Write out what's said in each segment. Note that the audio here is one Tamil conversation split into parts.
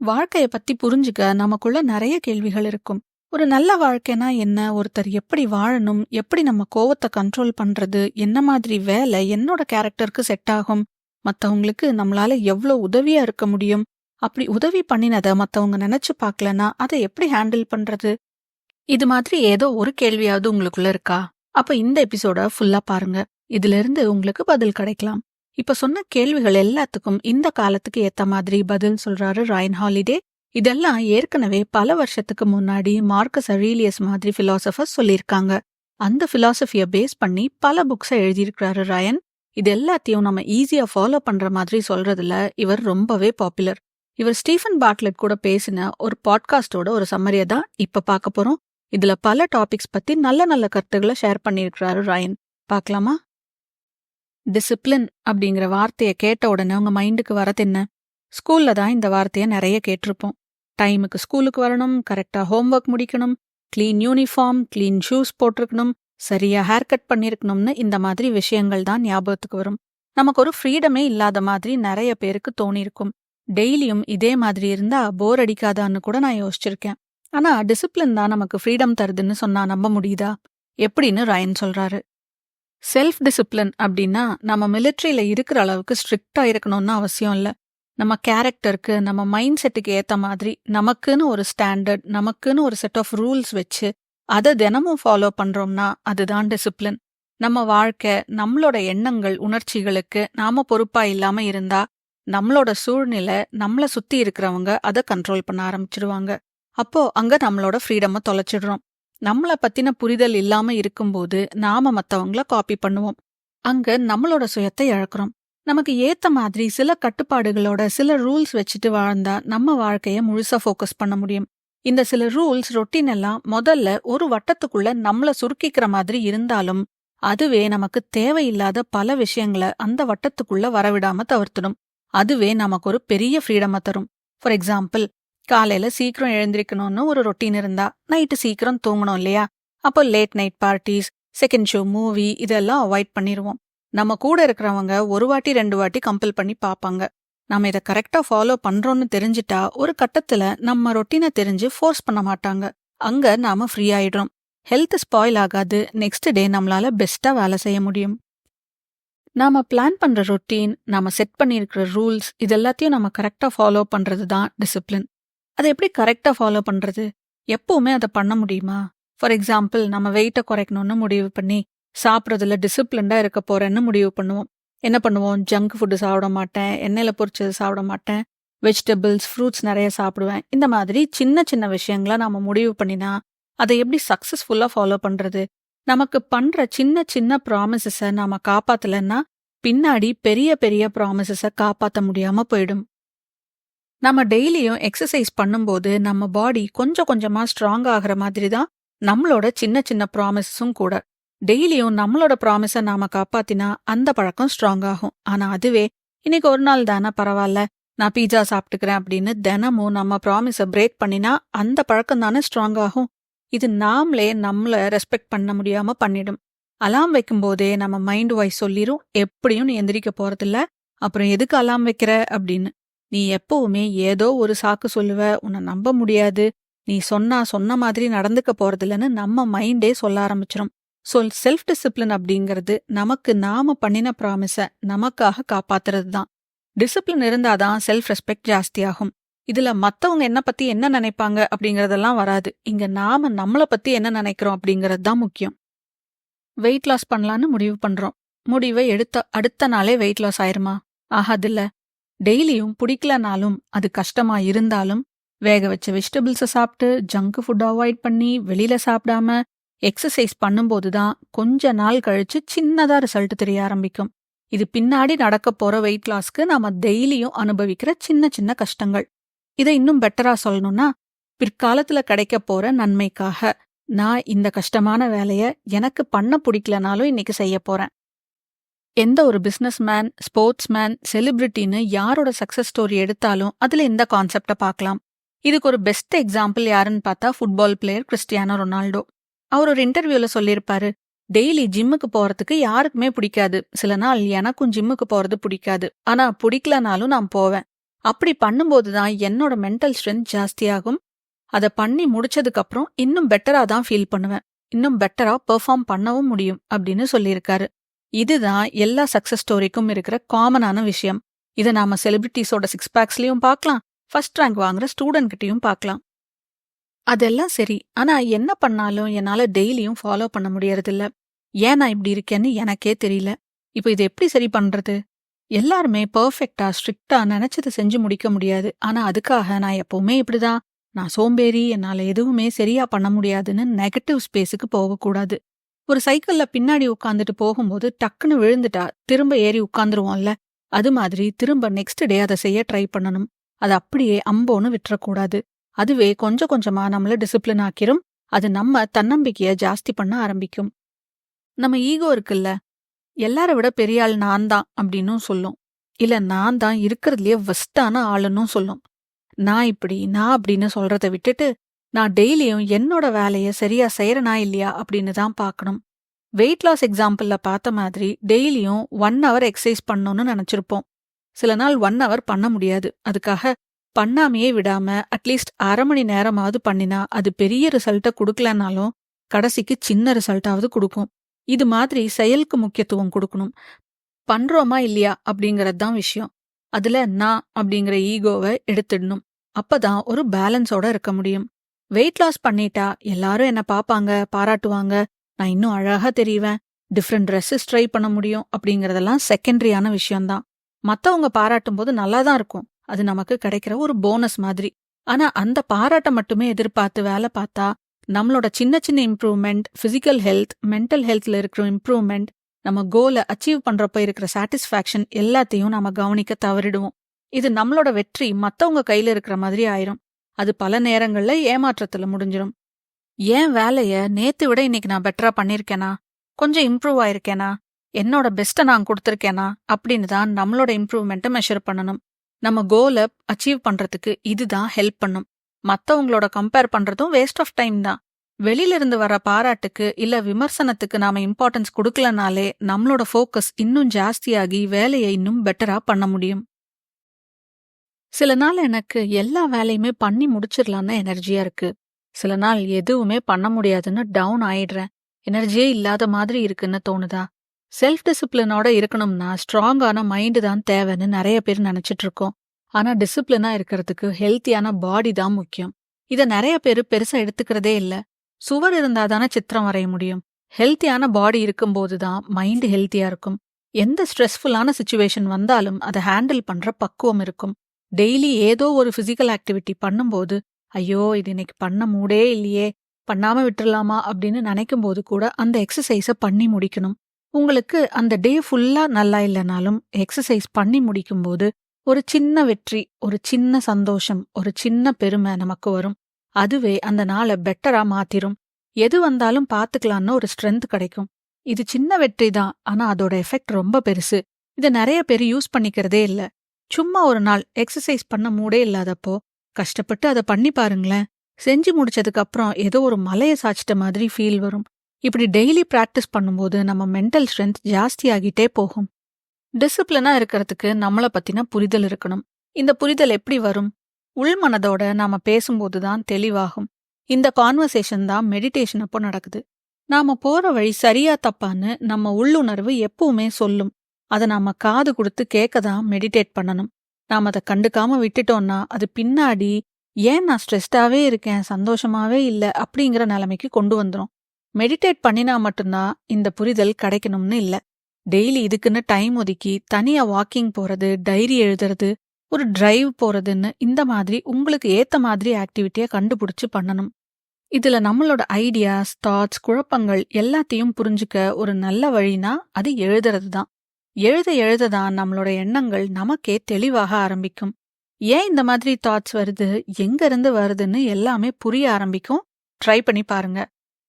வாழ்க்கைய பத்தி புரிஞ்சுக்க நமக்குள்ள நெறைய கேள்விகள் இருக்கும். ஒரு நல்ல வாழ்க்கைனா என்ன? ஒருத்தர் எப்படி வாழணும்? எப்படி நம்ம கோவத்த கண்ட்ரோல் பண்றது? என்ன மாதிரி வேலை என்னோட கேரக்டருக்கு செட் ஆகும்? மத்தவங்களுக்கு நம்மளால எவ்ளோ உதவியா இருக்க முடியும்? அப்படி உதவி பண்ணினத மத்தவங்க நெனச்சு பார்க்கலன்னா, அத எப்படி ஹேண்டில் பண்றது? இது மாதிரி ஏதோ ஒரு கேள்வியாவது உங்களுக்குள்ள இருக்கா? அப்ப இந்த எபிசோட ஃபுல்லா பாருங்க. இதிலிருந்து உங்களுக்கு பதில் கிடைக்கலாம். இப்ப சொன்ன கேள்விகள் எல்லாத்துக்கும் இந்த காலத்துக்கு ஏத்த மாதிரி பதில் சொல்றாரு ராயன் ஹாலிடே. இதெல்லாம் ஏற்கனவே பல வருஷத்துக்கு முன்னாடி மார்க்கஸ் அரீலியஸ் மாதிரி பிலாசபர்ஸ் சொல்லியிருக்காங்க. அந்த பிலாசபிய பேஸ் பண்ணி பல புக்ஸ எழுதியிருக்கிறாரு ராயன். இது எல்லாத்தையும் நம்ம ஈஸியா ஃபாலோ பண்ற மாதிரி சொல்றதுல இவர் ரொம்பவே பாப்புலர். இவர் ஸ்டீஃபன் பார்ட்லெட் கூட பேசின ஒரு பாட்காஸ்டோட ஒரு சம்மரியை தான் இப்ப பார்க்க போறோம். இதுல பல டாபிக்ஸ் பத்தி நல்ல நல்ல கருத்துக்களை ஷேர் பண்ணியிருக்கிறாரு ராயன். பார்க்கலாமா? டிசிப்ளின் அப்படிங்கிற வார்த்தையை கேட்ட உடனே உங்க மைண்டுக்கு வரது என்ன? ஸ்கூல்ல தான் இந்த வார்த்தையை நிறைய கேட்டிருப்போம். டைமுக்கு ஸ்கூலுக்கு வரணும், கரெக்டா ஹோம்ஒர்க் முடிக்கணும், கிளீன் யூனிஃபார்ம், கிளீன் ஷூஸ் போட்டிருக்கணும், சரியா ஹேர் கட் பண்ணிருக்கணும்னு இந்த மாதிரி விஷயங்கள் தான் ஞாபகத்துக்கு வரும். நமக்கு ஒரு ஃப்ரீடமே இல்லாத மாதிரி நிறைய பேருக்கு தோணியிருக்கும். டெய்லியும் இதே மாதிரி இருந்தா போர் அடிக்காதான்னு கூட நான் யோசிச்சிருக்கேன். ஆனா டிசிப்ளின் தான் நமக்கு ஃப்ரீடம் தருதுன்னு சொன்னா நம்ப முடியுதா? எப்படின்னு ராயன் சொல்றாரு. செல்ஃப் டிசிப்ளின் அப்படின்னா நம்ம மிலிட்ரியில இருக்கிற அளவுக்கு ஸ்ட்ரிக்டா இருக்கணும்னு அவசியம் இல்ல. நம்ம கேரக்டருக்கு, நம்ம மைண்ட் செட்டுக்கு ஏத்த மாதிரி நமக்குன்னு ஒரு ஸ்டாண்டர்ட், நமக்குன்னு ஒரு செட் ஆஃப் ரூல்ஸ் வச்சு அதை தினமும் ஃபாலோ பண்றோம்னா அதுதான் டிசிப்ளின். நம்ம வாழ்க்கை, நம்மளோட எண்ணங்கள், உணர்ச்சிகளுக்கு நாம பொறுப்பா இல்லாம இருந்தா நம்மளோட சூழ்நிலை, நம்மள சுத்தி இருக்கிறவங்க அதை கண்ட்ரோல் பண்ண ஆரம்பிச்சிடுவாங்க. அப்போ அங்க நம்மளோட ஃப்ரீடமை தொலைச்சிடுறோம். நம்மள பத்தின புரிதல் இல்லாம இருக்கும்போது நாம மத்தவங்கள காப்பி பண்ணுவோம். அங்க நம்மளோட சுயத்தை இழக்கிறோம். நமக்கு ஏத்த மாதிரி சில கட்டுப்பாடுகளோட சில ரூல்ஸ் வச்சுட்டு வாழ்ந்தா நம்ம வாழ்க்கைய முழுசா ஃபோக்கஸ் பண்ண முடியும். இந்த சில ரூல்ஸ், ரொட்டீன் எல்லாம் முதல்ல ஒரு வட்டத்துக்குள்ள நம்மள சுருக்கிக்கிற மாதிரி இருந்தாலும் அதுவே நமக்கு தேவையில்லாத பல விஷயங்களை அந்த வட்டத்துக்குள்ள வரவிடாம தவிர்த்திடும். அதுவே நமக்கு ஒரு பெரிய ஃப்ரீடமை தரும். ஃபார் எக்ஸாம்பிள், காலையில சீக்கிரம் எழுந்திருக்கணும்னு ஒரு ரொட்டீன் இருந்தா நைட்டு சீக்கிரம் தூங்கணும் இல்லையா? அப்போ late night parties, second show, movie இதெல்லாம் அவாய்ட் பண்ணிடுவோம். நம்ம கூட இருக்கிறவங்க ஒரு வாட்டி 2 வாட்டி கம்பல் பண்ணி பார்ப்பாங்க. நம்ம இதை கரெக்டா ஃபாலோ பண்றோம்னு தெரிஞ்சிட்டா ஒரு கட்டத்துல நம்ம ரொட்டீனை தெரிஞ்சு ஃபோர்ஸ் பண்ண மாட்டாங்க. அங்க நாம ஃப்ரீ ஆயிடுறோம். ஹெல்த் ஸ்பாயில் ஆகாது. நெக்ஸ்ட் டே நம்மளால பெஸ்டா வேலை செய்ய முடியும். நாம பிளான் பண்ற ரொட்டீன், நாம செட் பண்ணியிருக்கிற ரூல்ஸ் இதெல்லாத்தையும் நம்ம கரெக்டா ஃபாலோ பண்றது தான் டிசிப்ளின். அதை எப்படி கரெக்டா ஃபாலோ பண்றது? எப்பவுமே அதை பண்ண முடியுமா? ஃபார் எக்ஸாம்பிள், நம்ம வெயிட்டை குறைக்கணும்னு முடிவு பண்ணி சாப்பிட்றதுல டிசிப்ளின்டா இருக்க போறேன்னு முடிவு பண்ணுவோம். என்ன பண்ணுவோம்? ஜங்க் ஃபுட்டு சாப்பிட மாட்டேன், எண்ணெயில பொரிச்சது சாப்பிட மாட்டேன், வெஜிடபிள்ஸ், ஃப்ரூட்ஸ் நிறைய சாப்பிடுவேன். இந்த மாதிரி சின்ன சின்ன விஷயங்கள நாம முடிவு பண்ணினா அதை எப்படி சக்சஸ்ஃபுல்லா ஃபாலோ பண்றது? நமக்கு பண்ற சின்ன சின்ன ப்ராமிசஸை நாம காப்பாத்தலன்னா பின்னாடி பெரிய பெரிய ப்ராமிசஸை காப்பாற்ற முடியாம போயிடும். நம்ம டெய்லியும் எக்ஸசைஸ் பண்ணும்போது நம்ம பாடி கொஞ்சம் கொஞ்சமா ஸ்ட்ராங் ஆகிற மாதிரி தான் நம்மளோட சின்ன சின்ன ப்ராமிஸும் கூட. டெய்லியும் நம்மளோட ப்ராமிஸை நாம காப்பாத்தினா அந்த பழக்கம் ஸ்ட்ராங் ஆகும். ஆனா அதுவே இன்னைக்கு ஒரு நாள் தானே பரவாயில்ல, நான் பீஸா சாப்பிட்டுக்கிறேன் அப்படின்னு தினமும் நம்ம ப்ராமிஸை பிரேக் பண்ணினா அந்த பழக்கம் தானே ஸ்ட்ராங் ஆகும். இது நாமளே நம்மள ரெஸ்பெக்ட் பண்ண முடியாம பண்ணிடும். அலாம் வைக்கும் போதே நம்ம மைண்ட் வாய்ஸ் சொல்லிரும், எப்படியும் நீ எந்திரிக்க போறதில்ல, அப்புறம் எதுக்கு அலாம் வைக்கிற அப்படின்னு. நீ எப்பவுமே ஏதோ ஒரு சாக்கு சொல்லுவ, உன்னை நம்ப முடியாது, நீ சொன்ன மாதிரி நடந்துக்க போறதில்லன்னு நம்ம மைண்டே சொல்ல ஆரம்பிச்சிடும். செல்ஃப் டிசிப்ளின் அப்படிங்கிறது நமக்கு நாம பண்ணின ப்ராமிஸை நமக்காக காப்பாத்துறது தான். டிசிப்ளின் இருந்தாதான் செல்ஃப் ரெஸ்பெக்ட் ஜாஸ்தியாகும். இதுல மத்தவங்க என்ன பத்தி என்ன நினைப்பாங்க அப்படிங்கறதெல்லாம் வராது. இங்க நாம நம்மள பத்தி என்ன நினைக்கிறோம் அப்படிங்கறது தான் முக்கியம். வெயிட் லாஸ் பண்ணலான்னு முடிவு பண்றோம். முடிவை எடுத்த அடுத்த நாளே வெயிட் லாஸ் ஆயிருமா? ஆகாதில்ல. டெய்லியும் பிடிக்கலனாலும், அது கஷ்டமா இருந்தாலும் வேக வச்ச வெஜிடபிள்ஸை சாப்பிட்டு, ஜங்க் ஃபுட் அவாய்ட் பண்ணி, வெளியில சாப்பிடாம எக்ஸசைஸ் பண்ணும்போது தான் கொஞ்ச நாள் கழிச்சு சின்னதா ரிசல்ட் தெரிய ஆரம்பிக்கும். இது பின்னாடி நடக்க போற வெயிட் லாஸ்க்கு நாம டெய்லியும் அனுபவிக்கிற சின்ன சின்ன கஷ்டங்கள். இதை இன்னும் பெட்டரா சொல்லணும்னா, பிற்காலத்துல கிடைக்க போற நன்மைக்காக நான் இந்த கஷ்டமான வேலைய எனக்கு பண்ண பிடிக்கலனாலும் இன்னைக்கு செய்ய போறேன். எந்த ஒரு பிசினஸ்மேன், ஸ்போர்ட்ஸ்மேன், செலிபிரிட்டின்னு யாரோட சக்சஸ் ஸ்டோரி எடுத்தாலும் அதுல இந்த கான்செப்டை பார்க்கலாம். இதுக்கு ஒரு பெஸ்ட் எக்ஸாம்பிள் யாருன்னு பார்த்தா ஃபுட்பால் பிளேயர் கிறிஸ்டியானோ ரொனால்டோ. அவர் ஒரு இன்டர்வியூல சொல்லியிருப்பாரு, டெய்லி ஜிம்முக்கு போறதுக்கு யாருக்குமே பிடிக்காது. சில நாள் எனக்கும் ஜிம்முக்கு போறது பிடிக்காது. ஆனா பிடிக்கலனாலும் நான் போவேன். அப்படி பண்ணும்போது தான் என்னோட மென்டல் ஸ்ட்ரென்த் ஜாஸ்தியாகும். அதை பண்ணி முடிச்சதுக்கு அப்புறம் இன்னும் பெட்டரா தான் ஃபீல் பண்ணுவேன். இன்னும் பெட்டரா பெர்ஃபார்ம் பண்ணவும் முடியும் அப்படின்னு சொல்லியிருக்காரு. இதுதான் எல்லா சக்சஸ் ஸ்டோரிக்கும் இருக்கிற காமனான விஷயம். இதை நாம செலிபிரிட்டிஸோட சிக்ஸ் பேக்ஸ்லயும் பார்க்கலாம், ஃபர்ஸ்ட் ரேங்க் வாங்குற ஸ்டூடெண்ட் கிட்டயும் பார்க்கலாம். அதெல்லாம் சரி, ஆனா என்ன பண்ணாலும் என்னால டெய்லியும் ஃபாலோ பண்ண முடியறதில்ல. ஏன் நான் இப்படி இருக்கேன்னு எனக்கே தெரியல. இப்போ இதை எப்படி சரி பண்றது? எல்லாருமே பெர்ஃபெக்ட்டா ஸ்ட்ரிக்ட்டா நினைச்சதை செஞ்சு முடிக்க முடியாது. ஆனா அதுக்காக நான் எப்பவுமே இப்படிதான், நான் சோம்பேறி, என்னால எதுவுமே சரியா பண்ண முடியாதுன்னு நெகட்டிவ் ஸ்பேஸுக்கு போகக்கூடாது. ஒரு சைக்கிள்ல பின்னாடி உட்காந்துட்டு போகும்போது டக்குன்னு விழுந்துட்டா திரும்ப ஏறி உட்காந்துருவோம்ல, அது மாதிரி திரும்ப நெக்ஸ்ட் டே அதை செய்ய ட்ரை பண்ணணும். அது அப்படியே அம்போன்னு விட்டுறக்கூடாது. அதுவே கொஞ்சம் கொஞ்சமா நம்மள டிசிப்ளின் ஆக்கிரும். அது நம்ம தன்னம்பிக்கைய ஜாஸ்தி பண்ண ஆரம்பிக்கும். நம்ம ஈகோ இருக்குல்ல, எல்லார விட பெரிய ஆள் நான் தான் அப்படின்னும் சொல்லும். இல்ல நான் தான் இருக்கிறதுலயே வஸ்டான ஆளுன்னும் சொல்லும். நான் இப்படி நான் அப்படின்னு சொல்றத விட்டுட்டு நான் டெய்லியும் என்னோட வேலைய சரியா செய்யறனா இல்லையா அப்படின்னு தான் பார்க்கணும். வெயிட் லாஸ் எக்ஸாம்பிள்ல பார்த்த மாதிரி டெய்லியும் 1 hour எக்ஸசைஸ் பண்ணணும்னு நினைச்சிருப்போம். சில நாள் 1 hour பண்ண முடியாது. அதுக்காக பண்ணாமையே விடாம அட்லீஸ்ட் அரை மணி நேரமாவது பண்ணினா அது பெரிய ரிசல்ட்டை கொடுக்கலனாலும் கடைசிக்கு சின்ன ரிசல்ட்டாவது கொடுக்கும். இது மாதிரி செயலுக்கு முக்கியத்துவம் கொடுக்கணும். பண்றோமா இல்லையா அப்படிங்கறது தான் விஷயம். அதுல நான் அப்படிங்கிற ஈகோவை எடுத்துடணும். அப்பதான் ஒரு பேலன்ஸோட இருக்க முடியும். வெயிட் லாஸ் பண்ணிட்டா எல்லாரும் என்ன பாப்பாங்க, பாராட்டுவாங்க, நான் இன்னும் அழகா தெரிவேன், டிஃப்ரெண்ட் ட்ரெஸ்ஸஸ் ட்ரை பண்ண முடியும் அப்படிங்கறதெல்லாம் செகண்டரியான விஷயம்தான். மத்தவங்க பாராட்டும் போது நல்லாதான் இருக்கும். அது நமக்கு கிடைக்கிற ஒரு போனஸ் மாதிரி. ஆனா அந்த பாராட்ட மட்டுமே எதிர்பார்த்து வேலை பார்த்தா நம்மளோட சின்ன சின்ன இம்ப்ரூவ்மெண்ட், பிசிக்கல் ஹெல்த், மென்டல் ஹெல்த்ல இருக்கிற இம்ப்ரூவ்மெண்ட், நம்ம கோலை அச்சீவ் பண்றப்ப இருக்கிற சாட்டிஸ்ஃபேக்ஷன் எல்லாத்தையும் நாம கவனிக்க தவறிடுவோம். இது நம்மளோட வெற்றி மத்தவங்க கையில இருக்கிற மாதிரி ஆயிரும். அது பல நேரங்கள்ல ஏமாற்றத்துல முடிஞ்சிரும். ஏன் வேலைய நேத்து விட இன்னைக்கு நான் பெட்டரா பண்ணிருக்கேனா, கொஞ்சம் இம்ப்ரூவ் ஆயிருக்கேனா, என்னோட பெஸ்ட்டை நான் கொடுத்துருக்கேனா அப்படின்னு தான் நம்மளோட இம்ப்ரூவ்மெண்ட்டை மெஷர் பண்ணணும். நம்ம கோலை அச்சீவ் பண்றதுக்கு இதுதான் ஹெல்ப் பண்ணும். மத்தவங்களோட கம்பேர் பண்றதும் வேஸ்ட் ஆஃப் டைம் தான். வெளியில இருந்து வர பாராட்டுக்கு இல்ல விமர்சனத்துக்கு நாம இம்பார்ட்டன்ஸ் கொடுக்கலனாலே நம்மளோட ஃபோக்கஸ் இன்னும் ஜாஸ்தியாகி வேலையை இன்னும் பெட்டரா பண்ண முடியும். சில நாள் எனக்கு எல்லா வேலையுமே பண்ணி முடிச்சிடலான்னு எனர்ஜியா இருக்கு. சில நாள் எதுவுமே பண்ண முடியாதுன்னு டவுன் ஆயிடுறேன். எனர்ஜியே இல்லாத மாதிரி இருக்குன்னு தோணுதா? செல்ஃப் டிசிப்ளினோட இருக்கணும்னா ஸ்ட்ராங்கான மைண்டு தான் தேவைன்னு நிறைய பேர் நினைச்சிட்டு இருக்கோம். ஆனா டிசிப்ளினா இருக்கிறதுக்கு ஹெல்த்தியான பாடி தான் முக்கியம். இத நிறைய பேர் பெருசா எடுத்துக்கிறதே இல்ல. சுவர் இருந்தாதானே சித்திரம் வரைய முடியும். ஹெல்த்தியான பாடி இருக்கும்போது தான் மைண்ட் ஹெல்த்தியா இருக்கும். எந்த ஸ்ட்ரெஸ்ஃபுல்லான சிச்சுவேஷன் வந்தாலும் அதை ஹேண்டில் பண்ற பக்குவம் இருக்கும். டெய்லி ஏதோ ஒரு பிசிக்கல் ஆக்டிவிட்டி பண்ணும்போது ஐயோ இது இன்னைக்கு பண்ண மூடே இல்லையே, பண்ணாம விட்டுறலாமா அப்படின்னு நினைக்கும் போது கூட அந்த எக்ஸசைஸை பண்ணி முடிக்கணும். உங்களுக்கு அந்த டே ஃபுல்லா நல்லா இல்லைனாலும் எக்ஸசைஸ் பண்ணி முடிக்கும்போது ஒரு சின்ன வெற்றி, ஒரு சின்ன சந்தோஷம், ஒரு சின்ன பெருமை நமக்கு வரும். அதுவே அந்த நாளை பெட்டரா மாத்திரும். எது வந்தாலும் பாத்துக்கலான்னு ஒரு ஸ்ட்ரென்த் கிடைக்கும். இது சின்ன வெற்றி தான், ஆனா அதோட எஃபெக்ட் ரொம்ப பெருசு. இதை நிறைய பேர் யூஸ் பண்ணிக்கிறதே இல்ல. சும்மா ஒரு நாள் எக்ஸசைஸ் பண்ண மூடே இல்லாதப்போ கஷ்டப்பட்டு அதை பண்ணி பாருங்களேன். செஞ்சு முடிச்சதுக்கு அப்புறம் ஏதோ ஒரு மலையை சாய்ச்சிட்ட மாதிரி ஃபீல் வரும். இப்படி டெய்லி பிராக்டிஸ் பண்ணும்போது நம்ம மென்டல் ஸ்ட்ரென்த் ஜாஸ்தி ஆகிட்டே போகும். டிசிப்ளினா இருக்கிறதுக்கு நம்மள பத்தின புரிதல் இருக்கணும். இந்த புரிதல் எப்படி வரும்? உள்மனதோட நாம பேசும்போது தான் தெளிவாகும். இந்த கான்வர்சேஷன் தான் மெடிடேஷன் அப்போ நடக்குது. நாம போற வழி சரியா தப்பான்னு நம்ம உள்ளுணர்வு எப்பவுமே சொல்லும். அதை நாம காது கொடுத்து கேட்க தான் மெடிடேட் பண்ணணும். நாம அதை கண்டுக்காம விட்டுட்டோம்னா அது பின்னாடி ஏன் நான் ஸ்ட்ரெஸ்டாவே இருக்கேன், சந்தோஷமாவே இல்ல அப்படிங்கிற நிலைமைக்கு கொண்டு வந்துரும். மெடிடேட் பண்ணினா மட்டும்தான் இந்த புரிதல் கிடைக்கணும்னு இல்ல. டெய்லி இதுக்குன்னு டைம் ஒதுக்கி தனியா வாக்கிங் போறது, டைரி எழுதுறது, ஒரு டிரைவ் போறதுன்னு இந்த மாதிரி உங்களுக்கு ஏத்த மாதிரி ஆக்டிவிட்டியை கண்டுபிடிச்சு பண்ணணும். இதுல நம்மளோட ஐடியாஸ், தாட்ஸ், குழப்பங்கள் எல்லாத்தையும் புரிஞ்சுக்க ஒரு நல்ல வழினா அது எழுதுறது தான். எழுத எழுததான் நம்மளோட எண்ணங்கள் நமக்கே தெளிவாக ஆரம்பிக்கும். ஏன் இந்த மாதிரி தாட்ஸ் வருது, எங்க இருந்து வருதுன்னு எல்லாமே புரிய ஆரம்பிக்கும். ட்ரை பண்ணி பாருங்க.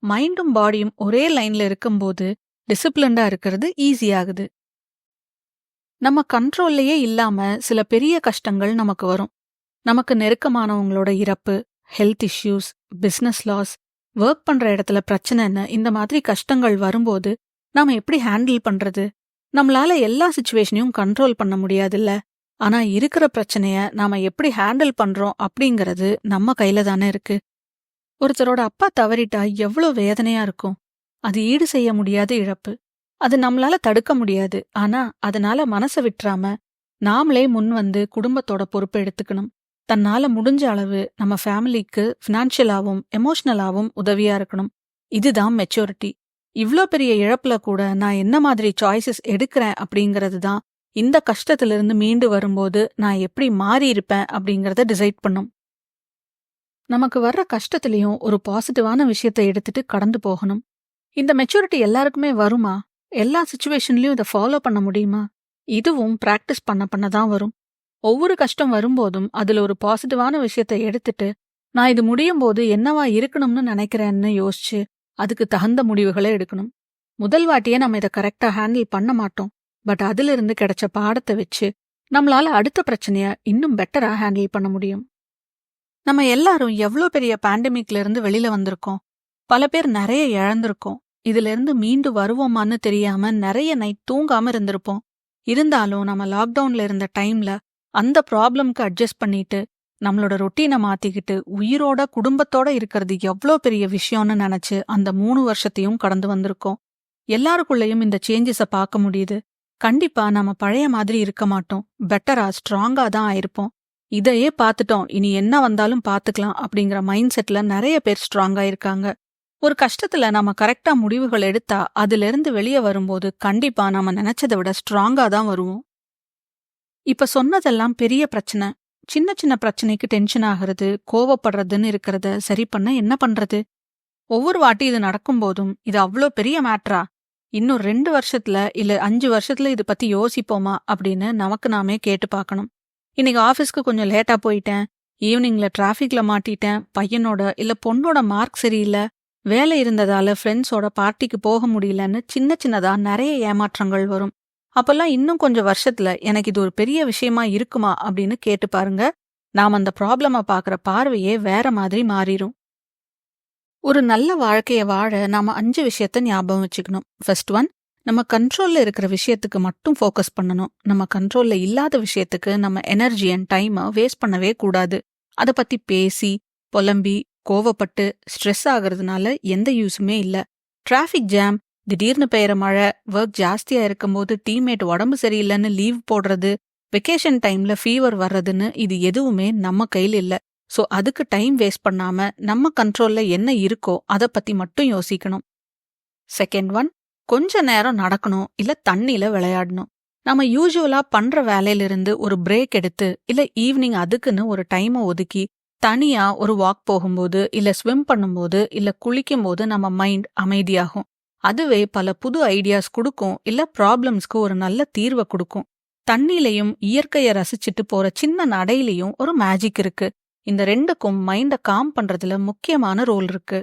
மைண்டும் பாடியும் ஒரே லைன்ல இருக்கும்போது டிசிப்ளின்டா இருக்கிறது ஈஸியாகுது. நம்ம கண்ட்ரோல்லையே இல்லாம சில பெரிய கஷ்டங்கள் நமக்கு வரும். நமக்கு நெருக்கமானவங்களோட இறப்பு, health issues, business loss, work பண்ற இடத்துல பிரச்சனைன்னு இந்த மாதிரி கஷ்டங்கள் வரும்போது நாம எப்படி ஹேண்டில் பண்றது? நம்மளால எல்லா சிச்சுவேஷனையும் கண்ட்ரோல் பண்ண முடியாதுல்ல. ஆனா இருக்கிற பிரச்சனைய நாம எப்படி ஹேண்டில் பண்றோம் அப்படிங்கறது நம்ம கையில தானே இருக்கு. ஒருத்தரோட அப்பா தவறிட்டா எவ்வளவு வேதனையா இருக்கும். அது ஈடு செய்ய முடியாத இழப்பு. அது நம்மளால தடுக்க முடியாது. ஆனா அதனால மனச விட்டுறாம நாமளே முன் வந்து குடும்பத்தோட பொறுப்பை எடுத்துக்கணும். தன்னால முடிஞ்ச அளவு நம்ம ஃபேமிலிக்கு ஃபினான்ஷியலாவும் எமோஷனலாவும் உதவியா இருக்கணும். இதுதான் மெச்சூரிட்டி. இவ்ளோ பெரிய இழப்புல கூட நான் என்ன மாதிரி சாய்ஸஸ் எடுக்கிறேன் அப்படிங்கிறது தான் இந்த கஷ்டத்திலிருந்து மீண்டு வரும்போது நான் எப்படி மாறி இருப்பேன் அப்படிங்கறத டிசைட் பண்ணும். நமக்கு வர்ற கஷ்டத்திலையும் ஒரு பாசிட்டிவான விஷயத்தை எடுத்துட்டு கடந்து போகணும். இந்த மெச்சூரிட்டி எல்லாருக்குமே வருமா? எல்லா சிச்சுவேஷன்லயும் இதை ஃபாலோ பண்ண முடியுமா? இதுவும் பிராக்டிஸ் பண்ண தான் வரும். ஒவ்வொரு கஷ்டம் வரும்போதும் அதுல ஒரு பாசிட்டிவான விஷயத்தை எடுத்துட்டு நான் இது முடியும் போது என்னவா இருக்கணும்னு நினைக்கிறேன்னு யோசிச்சு அதுக்கு தகுந்த முடிவுகளை எடுக்கணும். முதல் வாட்டியே நம்ம இதை கரெக்டா ஹேண்டில் பண்ண மாட்டோம். பட் அதிலிருந்து கிடைச்ச பாடத்தை வச்சு நம்மளால அடுத்த பிரச்சனைய இன்னும் பெட்டரா ஹேண்டில் பண்ண முடியும். நம்ம எல்லாரும் எவ்வளோ பெரிய பேண்டமிக்ல இருந்து வெளியில வந்திருக்கோம். பல பேர் நிறைய இழந்திருக்கோம். இதுல இருந்து மீண்டு வருவோமான்னு தெரியாம நிறைய நைட் தூங்காம இருந்திருப்போம். இருந்தாலும் நம்ம லாக்டவுன்ல இருந்த டைம்ல அந்த ப்ராப்ளம்க்கு அட்ஜஸ்ட் பண்ணிட்டு நம்மளோட ரொட்டீனை மாத்திக்கிட்டு உயிரோட குடும்பத்தோட இருக்கிறது எவ்வளோ பெரிய விஷயம்னு நினைச்சு அந்த 3 வருஷத்தையும் கடந்து வந்திருக்கோம். எல்லாருக்குள்ளேயும் இந்த சேஞ்சஸை பார்க்க முடியுது. கண்டிப்பா நம்ம பழைய மாதிரி இருக்க மாட்டோம். பெட்டரா ஸ்ட்ராங்கா தான் ஆயிருப்போம். இதையே பார்த்துட்டோம், இனி என்ன வந்தாலும் பார்த்துக்கலாம் அப்படிங்கிற மைண்ட் செட்ல நிறைய பேர் ஸ்ட்ராங்கா இருக்காங்க. ஒரு கஷ்டத்துல நம்ம கரெக்டா முடிவுகள் எடுத்தா அதுல இருந்து வெளியே வரும்போது கண்டிப்பா நம்ம நினைச்சதை விட ஸ்ட்ராங்கா தான் வருவோம். இப்ப சொன்னதெல்லாம் பெரிய பிரச்சனை. சின்ன சின்ன பிரச்சனைக்கு டென்ஷன் ஆகிறது, கோவப்படுறதுன்னு இருக்கிறத சரி பண்ண என்ன பண்றது? ஒவ்வொரு வாட்டி இது நடக்கும்போதும் இது அவ்வளோ பெரிய மேட்ரா? இன்னும் 2 வருஷத்துல இல்ல 5 வருஷத்துல இது பத்தி யோசிப்போமா அப்படின்னு நமக்கு நாமே கேட்டு பார்க்கணும். இன்னைக்கு ஆஃபீஸ்க்கு கொஞ்சம் லேட்டா போயிட்டேன், ஈவினிங்ல டிராஃபிக்ல மாட்டிட்டேன், பையனோட இல்ல பொண்ணோட மார்க் சரியில்லை, வேலை இருந்ததால ஃப்ரெண்ட்ஸோட பார்ட்டிக்கு போக முடியலன்னு சின்ன சின்னதா நிறைய ஏமாற்றங்கள் வரும். அப்பெல்லாம் இன்னும் கொஞ்சம் வருஷத்துல எனக்கு இது ஒரு பெரிய விஷயமா இருக்குமா அப்படின்னு கேட்டு பாருங்க. நாம் அந்த ப்ராப்ளம பாக்குற பார்வையே வேற மாதிரி மாறிடும். ஒரு நல்ல வாழ்க்கைய வாழ நாம 5 விஷயத்த ஞாபகம் வச்சுக்கணும். ஃபர்ஸ்ட் ஒன், நம்ம கண்ட்ரோல்ல இருக்கிற விஷயத்துக்கு மட்டும் ஃபோக்கஸ் பண்ணணும். நம்ம கண்ட்ரோல்ல இல்லாத விஷயத்துக்கு நம்ம எனர்ஜி அண்ட் டைமை வேஸ்ட் பண்ணவே கூடாது. அதை பத்தி பேசி புலம்பி கோவப்பட்டு ஸ்ட்ரெஸ் ஆகுறதுனால எந்த யூஸுமே இல்ல. டிராஃபிக் ஜாம், திடீர்னு பெய்யற மழை, ஒர்க் ஜாஸ்தியா இருக்கும்போது டீம்மேட் உடம்பு சரியில்லைன்னு லீவ் போடுறது, வெக்கேஷன் டைம்ல ஃபீவர் வர்றதுன்னு இது எதுவுமே நம்ம கையில் இல்ல. சோ அதுக்கு டைம் வேஸ்ட் பண்ணாம நம்ம கண்ட்ரோல்ல என்ன இருக்கோ அதை பத்தி மட்டும் யோசிக்கணும். செகண்ட் ஒன், கொஞ்ச நேரம் நடக்கணும் இல்ல தண்ணியில விளையாடணும். நம்ம யூசுவலா பண்ற வேலையிலிருந்து ஒரு பிரேக் எடுத்து இல்ல ஈவினிங் அதுக்குன்னு ஒரு டைமை ஒதுக்கி தனியா ஒரு வாக் போகும்போது இல்ல ஸ்விம் பண்ணும்போது இல்ல குளிக்கும் போது நம்ம மைண்ட் அமைதியாகும். அதுவே பல புது ஐடியாஸ் கொடுக்கும் இல்ல ப்ராப்ளம்ஸ்க்கு ஒரு நல்ல தீர்வை கொடுக்கும். தண்ணிலையும் இயற்கையை ரசிச்சுட்டு போற சின்ன நடையிலையும் ஒரு மேஜிக் இருக்கு. இந்த ரெண்டுக்கும் மைண்ட காம் பண்றதுல முக்கியமான ரோல் இருக்கு.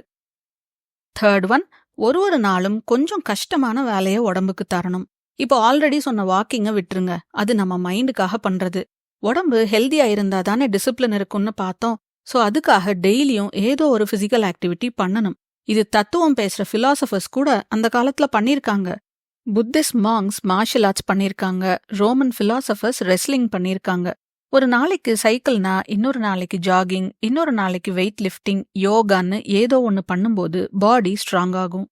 தேர்ட் ஒன், ஒரு நாளும் கொஞ்சம் கஷ்டமான வேலையை உடம்புக்கு தரணும். இப்போ ஆல்ரெடி சொன்ன வாக்கிங்க விட்டுருங்க, அது நம்ம மைண்டுக்காக பண்றது. உடம்பு ஹெல்தியா இருந்தா தானே டிசிப்ளின் இருக்கும்னு பார்த்தோம். சோ அதுக்காக டெய்லியும் ஏதோ ஒரு பிசிக்கல் ஆக்டிவிட்டி பண்ணணும். இது தத்துவம் பேசுற பிலாசபர்ஸ் கூட அந்த காலத்துல பண்ணிருக்காங்க. புத்திஸ்ட் மாங்ஸ் மார்ஷல் ஆர்ட்ஸ் பண்ணிருக்காங்க, ரோமன் பிலாசபர்ஸ் ரெஸ்லிங் பண்ணிருக்காங்க. ஒரு நாளைக்கு சைக்கிள்னா, இன்னொரு நாளைக்கு ஜாகிங், இன்னொரு நாளைக்கு வெயிட் லிஃப்டிங், யோகான்னு ஏதோ ஒன்னு பண்ணும்போது பாடி ஸ்ட்ராங் ஆகும்.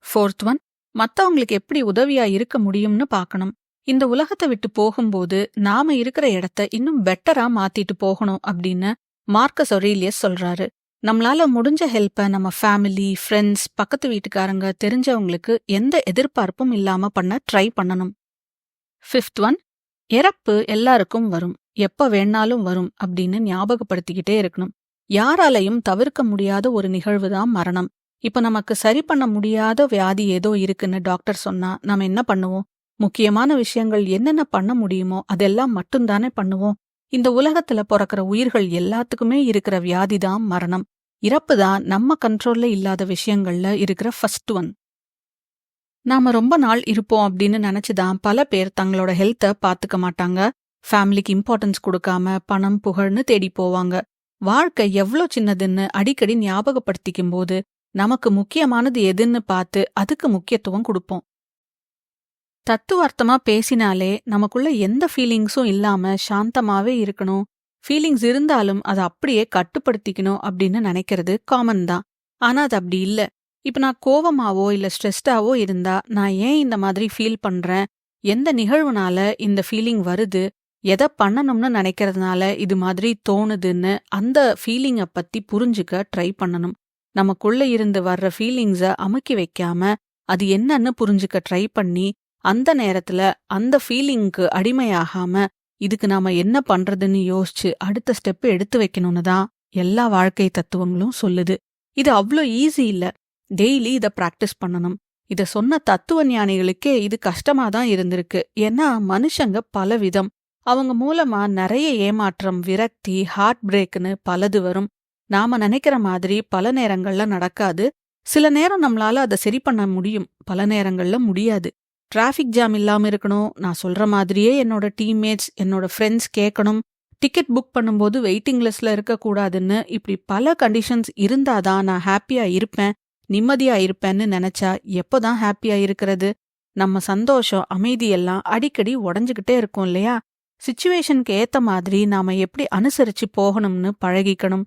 ஃபோர்த் ஒன், மத்தவங்களுக்கு எப்படி உதவியா இருக்க முடியும்னு பார்க்கணும். இந்த உலகத்தை விட்டு போகும்போது நாம இருக்கிற இடத்த இன்னும் பெட்டரா மாத்திட்டு போகணும் அப்படின்னு மார்க்கஸ் ஒரேலியஸ் சொல்றாரு. நம்மளால முடிஞ்ச ஹெல்ப்பை நம்ம ஃபேமிலி, ஃப்ரெண்ட்ஸ், பக்கத்து வீட்டுக்காரங்க, தெரிஞ்சவங்களுக்கு எந்த எதிர்பார்ப்பும் இல்லாம பண்ண ட்ரை பண்ணணும். ஃபிஃப்த் ஒன், இறப்பு எல்லாருக்கும் வரும், எப்ப வேணாலும் வரும் அப்படின்னு ஞாபகப்படுத்திக்கிட்டே இருக்கணும். யாராலையும் தவிர்க்க முடியாத ஒரு நிகழ்வு தான் மரணம். இப்ப நமக்கு சரி பண்ண முடியாத வியாதி ஏதோ இருக்குன்னு டாக்டர் சொன்னா நாம என்ன பண்ணுவோம்? முக்கியமான விஷயங்கள் என்னென்ன பண்ண முடியுமோ அதெல்லாம் மட்டும்தானே பண்ணுவோம். இந்த உலகத்துல பிறக்கிற உயிர்கள் எல்லாத்துக்குமே இருக்கிற வியாதி தான் மரணம். இறப்பு தான் நம்ம கண்ட்ரோல்ல இல்லாத விஷயங்கள்ல இருக்கிற ஃபர்ஸ்ட் ஒன். நாம ரொம்ப நாள் இருப்போம் அப்படின்னு நினைச்சுதான் பல பேர் தங்களோட ஹெல்த்தை பாத்துக்க மாட்டாங்க. ஃபேமிலிக்கு இம்பார்ட்டன்ஸ் கொடுக்காம பணம் புகழ்னு தேடி போவாங்க. வாழ்க்கை எவ்வளோ சின்னதுன்னு அடிக்கடி ஞாபகப்படுத்திக்கும் போது நமக்கு முக்கியமானது எதுன்னு பார்த்து அதுக்கு முக்கியத்துவம் கொடுப்போம். தத்துவார்த்தமா பேசினாலே நமக்குள்ள எந்த ஃபீலிங்ஸும் இல்லாம சாந்தமாவே இருக்கணும். ஃபீலிங்ஸ் இருந்தாலும் அத அப்படியே கட்டுப்படுத்திக்கணும் அப்படின்னு நினைக்கிறது காமன் தான். ஆனா அது அப்படி இல்ல. இப்ப நான் கோவமாவோ இல்ல ஸ்ட்ரெஸ்டாவோ இருந்தா நான் ஏன் இந்த மாதிரி ஃபீல் பண்றேன்? எந்த நிகழ்வுனால இந்த ஃபீலிங் வருது? எத பண்ணணும்னு நினைக்கிறதுனால இது மாதிரி தோணுதுன்னு அந்த ஃபீலிங்க பத்தி புரிஞ்சுக்க ட்ரை பண்ணணும். நமக்குள்ள இருந்து வர்ற ஃபீலிங்ஸ அமுக்கி வைக்காம அது என்னன்னு புரிஞ்சுக்க ட்ரை பண்ணி அந்த நேரத்துல அந்த ஃபீலிங்க்கு அடிமையாகாம இதுக்கு நாம என்ன பண்றதுன்னு யோசிச்சு அடுத்த ஸ்டெப் எடுத்து வைக்கணும்னு தான் எல்லா வாழ்க்கை தத்துவங்களும் சொல்லுது. இது அவ்ளோ ஈஸி இல்ல. டெய்லி இத பிராக்டிஸ் பண்ணணும். இத சொன்ன தத்துவ ஞானிகளுக்கே இது கஷ்டமா தான் இருந்திருக்கு. ஏன்னா மனுஷங்க பலவிதம். அவங்க மூலமா நிறைய ஏமாற்றம், விரக்தி, ஹார்ட் பிரேக்னு பலது வரும். நாம நினைக்கிற மாதிரி பல நேரங்கள்ல நடக்காது. சில நேரம் நம்மளால அதை சரி பண்ண முடியும், பல நேரங்கள்ல முடியாது. டிராஃபிக் ஜாம் இல்லாம இருக்கணும், நான் சொல்ற மாதிரியே என்னோட டீம்மேட்ஸ், என்னோட ஃப்ரெண்ட்ஸ் கேட்கணும், டிக்கெட் புக் பண்ணும்போது வெயிட்டிங் லிஸ்ட்ல இருக்கக்கூடாதுன்னு இப்படி பல கண்டிஷன்ஸ் இருந்தாதான் நான் ஹாப்பியா இருப்பேன், நிம்மதியா இருப்பேன்னு நினைச்சா எப்போதான் ஹாப்பியா இருக்கிறது? நம்ம சந்தோஷம், அமைதியெல்லாம் அடிக்கடி உடஞ்சுக்கிட்டே இருக்கும் இல்லையா? சிச்சுவேஷனுக்கு ஏத்த மாதிரி நாம எப்படி அனுசரிச்சு போகணும்னு பழகிக்கணும்.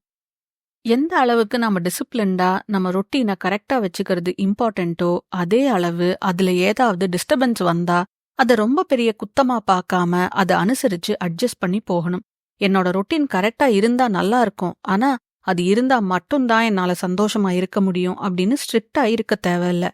எந்த அளவுக்கு நம்ம டிசிப்ளின்டா நம்ம ரொட்டீனை கரெக்டா வச்சுக்கிறது இம்பார்ட்டன்ட்டோ அதே அளவு அதுல ஏதாவது டிஸ்டர்பன்ஸ் வந்தா அதை ரொம்ப பெரிய குத்தமா பார்க்காம அதை அனுசரிச்சு அட்ஜஸ்ட் பண்ணி போகணும். என்னோட ரொட்டீன் கரெக்டா இருந்தா நல்லா இருக்கும், ஆனா அது இருந்தா மட்டும்தான் என்னால சந்தோஷமா இருக்க முடியும் அப்படின்னு ஸ்ட்ரிக்டா இருக்க தேவையில்ல.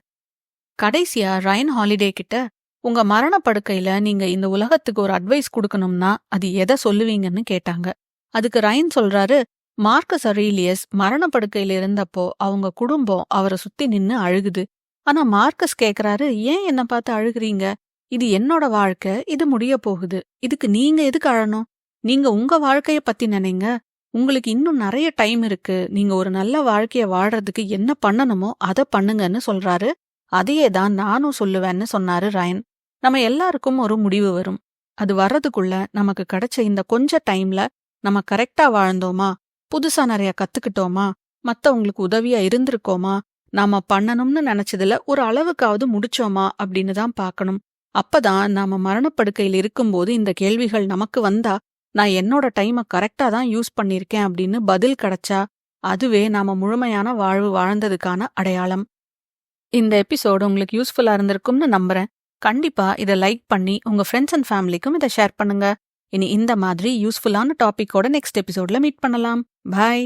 கடைசியா ரயன் ஹாலிடே கிட்ட உங்க மரணப்படுக்கையில நீங்க இந்த உலகத்துக்கு ஒரு அட்வைஸ் கொடுக்கணும்னா அது எதை சொல்லுவீங்கன்னு கேட்டாங்க. அதுக்கு ரயன் சொல்றாரு, மார்க்கஸ் அரீலியஸ் மரணப்படுக்கையில இருந்தப்போ அவங்க குடும்பம் அவரை சுத்தி நின்னு அழுகுது. ஆனா மார்க்கஸ் கேக்குறாரு, ஏன் என்ன பார்த்து அழுகுறீங்க? இது என்னோட வாழ்க்கை, இது முடிய போகுது. இதுக்கு நீங்க எதுக்கு அழணும்? நீங்க உங்க வாழ்க்கைய பத்தி நினைங்க. உங்களுக்கு இன்னும் நிறைய டைம் இருக்கு. நீங்க ஒரு நல்ல வாழ்க்கைய வாழ்றதுக்கு என்ன பண்ணணுமோ அதை பண்ணுங்கன்னு சொல்றாரு. அதையே தான் நானும் சொல்லுவேன்னு சொன்னாரு ரயன். நம்ம எல்லாருக்கும் ஒரு முடிவு வரும். அது வர்றதுக்குள்ள நமக்கு கிடைச்ச இந்த கொஞ்ச டைம்ல நம்ம கரெக்டா வாழ்ந்தோமா, புதுசா நிறைய கத்துக்கிட்டோமா, மத்தவங்களுக்கு உதவியா இருந்திருக்கோமா, நாம பண்ணணும்னு நினைச்சதுல ஒரு அளவுக்காவது முடிச்சோமா அப்படின்னு தான் பார்க்கணும். அப்பதான் நாம மரணப்படுக்கையில் இருக்கும்போது இந்த கேள்விகள் நமக்கு வந்தா, நான் என்னோட டைமை கரெக்டா தான் யூஸ் பண்ணிருக்கேன் அப்படின்னு பதில் கிடைச்சா அதுவே நாம முழுமையான வாழ்வு வாழ்ந்ததுக்கான அடையாளம். இந்த எபிசோடு உங்களுக்கு யூஸ்ஃபுல்லா இருந்திருக்கும்னு நம்புறேன். கண்டிப்பா இதை லைக் பண்ணி உங்க ஃப்ரெண்ட்ஸ் அண்ட் ஃபேமிலிக்கும் இதை ஷேர் பண்ணுங்க. இனி இந்த மாதிரி யூஸ்ஃபுல்லான டாபிக்கோட நெக்ஸ்ட் எபிசோட்ல மீட் பண்ணலாம். பாய்.